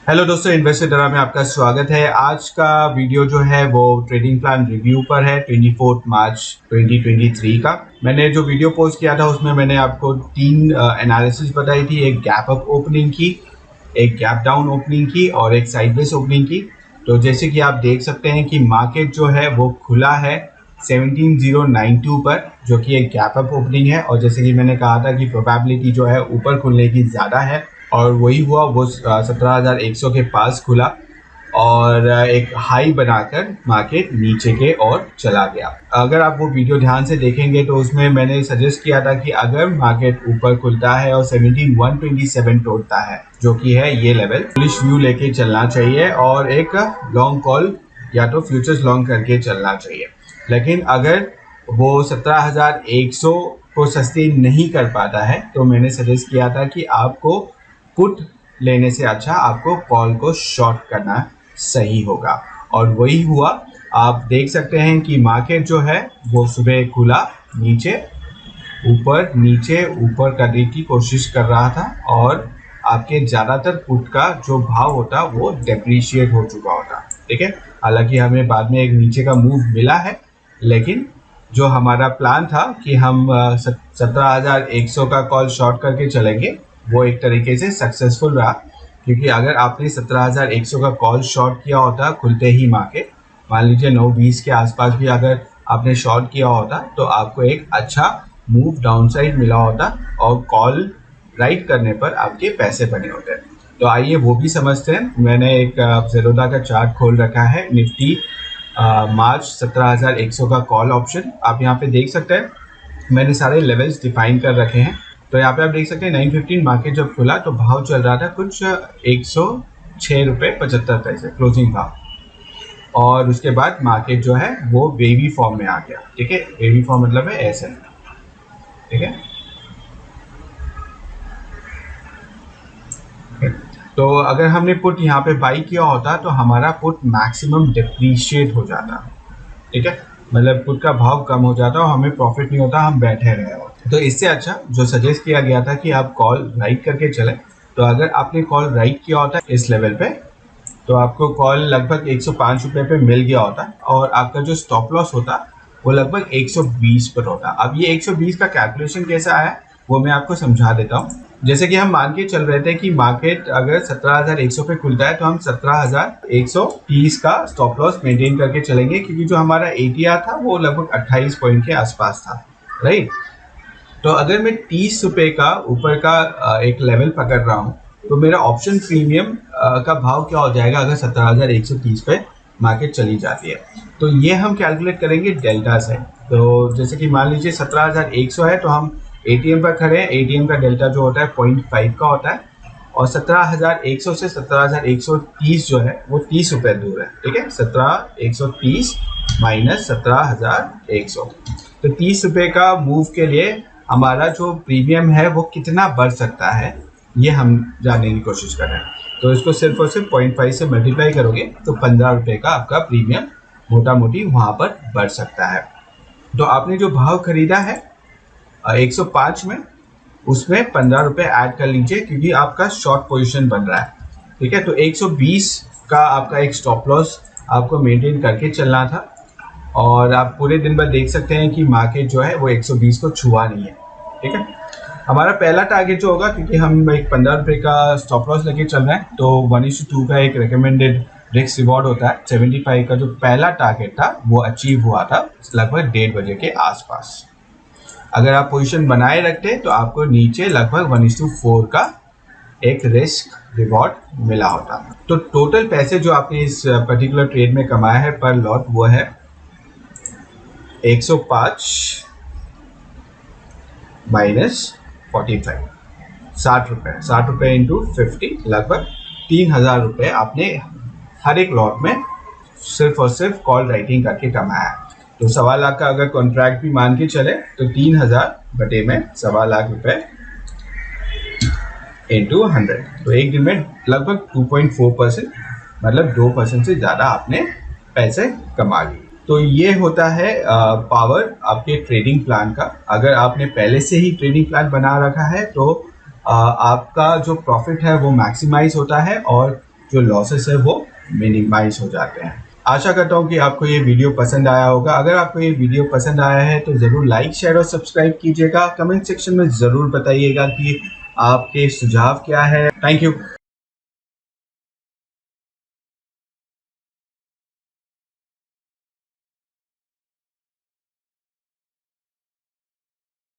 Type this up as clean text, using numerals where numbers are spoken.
Hello दोस्तों, investor में आपका स्वागत है। आज का वीडियो जो है वो ट्रेडिंग प्लान रिव्यू पर है 24 मार्च 2023 का। मैंने जो वीडियो पोस्ट किया था उसमें मैंने आपको तीन एनालिसिस बताई थी। एक गैप अप ओपनिंग की, एक गैप डाउन ओपनिंग की और एक साइडवेज ओपनिंग की। तो जैसे कि आप देख सकते हैं कि मार्केट जो है वो खुला है 17092 पर, जो कि एक गैप अप ओपनिंग है। और जैसे कि मैंने कहा था कि प्रोबेबिलिटी जो है ऊपर खुलने की ज़्यादा है, और वही हुआ। वो 17,100 के पास खुला और एक हाई बनाकर मार्केट नीचे के ओर चला गया। अगर आप वो वीडियो ध्यान से देखेंगे तो उसमें मैंने सजेस्ट किया था कि अगर मार्केट ऊपर खुलता है और 17,127 तोड़ता है, जो कि है ये लेवल, बुलिश व्यू लेके चलना चाहिए और एक लॉन्ग कॉल या तो फ्यूचर्स लॉन्ग करके चलना चाहिए। लेकिन अगर वो 17,100 को सस्टेन नहीं कर पाता है तो मैंने सजेस्ट किया था कि आपको पुट लेने से अच्छा आपको कॉल को शॉर्ट करना सही होगा, और वही हुआ। आप देख सकते हैं कि मार्केट जो है वो सुबह खुला नीचे ऊपर करने की कोशिश कर रहा था, और आपके ज़्यादातर पुट का जो भाव होता वो डेप्रीशिएट हो चुका होता। ठीक है, हालांकि हमें बाद में एक नीचे का मूव मिला है, लेकिन जो हमारा प्लान था कि हम 17,100 का कॉल शॉर्ट करके चलेंगे, वो एक तरीके से सक्सेसफुल रहा। क्योंकि अगर आपने 17,100 का कॉल शॉर्ट किया होता खुलते ही मार्केट, मान लीजिए 9:20 के आसपास भी अगर आपने शॉर्ट किया होता, तो आपको एक अच्छा मूव डाउन साइड मिला होता और कॉल राइट करने पर आपके पैसे बने होते। तो आइए वो भी समझते हैं। मैंने एक ज़ेरोधा का चार्ट खोल रखा है, निफ्टी मार्च 17,100 का कॉल ऑप्शन। आप यहाँ पे देख सकते हैं मैंने सारे लेवल्स डिफाइन कर रखे हैं। तो यहाँ पे आप देख सकते हैं 9:15 मार्केट जब खुला तो भाव चल रहा था कुछ 106.75 क्लोजिंग भाव, और उसके बाद मार्केट जो है वो वेवी फॉर्म में आ गया। ठीक है, वेवी फॉर्म मतलब है ऐसे। ठीक है, तो अगर हमने पुट यहाँ पे बाई किया होता तो हमारा पुट मैक्सिमम डिप्रीशिएट हो जाता। ठीक है, मतलब पुट का भाव कम हो जाता और हमें प्रॉफिट नहीं होता, हम बैठे रहे होते। तो इससे अच्छा जो सजेस्ट किया गया था कि आप कॉल राइट करके चले, तो अगर आपने कॉल राइट किया होता इस लेवल पे तो आपको कॉल लगभग 105 रुपये पे मिल गया होता, और आपका जो स्टॉप लॉस होता वो लगभग 120 पर होता। अब ये 120 का कैलकुलेशन कैसा आया वो मैं आपको समझा देता हूँ। जैसे कि हम मान के चल रहे थे कि मार्केट अगर 17,100 पे खुलता है तो हम 17,130 का स्टॉप लॉस मेंटेन करके चलेंगे, क्योंकि जो हमारा एटीआर था वो लगभग 28 पॉइंट के आसपास था। राइट, तो अगर मैं 30 रुपये का ऊपर का एक लेवल पकड़ रहा हूँ तो मेरा ऑप्शन प्रीमियम का भाव क्या हो जाएगा अगर 17,130 पे मार्केट चली जाती है। तो ये हम कैलकुलेट करेंगे डेल्टा से। तो जैसे कि मान लीजिए 17,100 है तो हम एटीएम पर खड़े हैं, एटीएम का डेल्टा जो होता है 0.5 का होता है, और 17,100 से 17,130 जो है वो 30 रुपये दूर है। ठीक है, 17,130 माइनस 17,100, तो 30 रुपये का मूव के लिए हमारा जो प्रीमियम है वो कितना बढ़ सकता है ये हम जानने की कोशिश कर रहे हैं। तो इसको सिर्फ और सिर्फ 0.5 से मल्टीप्लाई करोगे तो 15 रुपये का आपका प्रीमियम मोटा मोटी वहाँ पर बढ़ सकता है। तो आपने जो भाव खरीदा है 105 में, उसमें 15 रुपये ऐड कर लीजिए क्योंकि आपका शॉर्ट पोजीशन बन रहा है। ठीक है, तो 120 का आपका एक स्टॉप लॉस आपको मेंटेन करके चलना था, और आप पूरे दिन भर देख सकते हैं कि मार्केट जो है वो 120 को छुआ नहीं है। ठीक है, हमारा पहला टारगेट जो होगा, क्योंकि हम एक 15 रुपये का स्टॉप लॉस लेके चल रहे हैं, तो 1:2 का एक रिकमेंडेड रिस्क रिवॉर्ड होता है। 75 का जो पहला टारगेट था वो अचीव हुआ था लगभग 1:30 बजे के आसपास। अगर आप पोजीशन बनाए रखते तो आपको नीचे लगभग 1:4 का एक रिस्क रिवॉर्ड मिला होता। तो टोटल पैसे जो आपने इस पर्टिकुलर ट्रेड में कमाया है पर लॉट वो है 105 माइनस 45, 60 रुपये। 60 रुपये इंटू 50 लगभग 3,000 रुपये आपने हर एक लॉट में सिर्फ और सिर्फ कॉल राइटिंग करके कमाया है। तो 1.25 लाख का अगर कॉन्ट्रैक्ट भी मान के चले तो 3,000 बटे में 1.25 लाख रुपये इंटू 100, तो एक दिन में लगभग 2.4%, मतलब 2% से ज़्यादा आपने पैसे कमा लिए। तो ये होता है पावर आपके ट्रेडिंग प्लान का। अगर आपने पहले से ही ट्रेडिंग प्लान बना रखा है तो आपका जो प्रॉफिट है वो मैक्सिमाइज होता है, और जो लॉसेस है वो मिनिमाइज हो जाते हैं। आशा करता हूँ कि आपको ये वीडियो पसंद आया होगा। अगर आपको ये वीडियो पसंद आया है तो ज़रूर लाइक, शेयर और सब्सक्राइब कीजिएगा। कमेंट सेक्शन में ज़रूर बताइएगा कि आपके सुझाव क्या है। Thank you.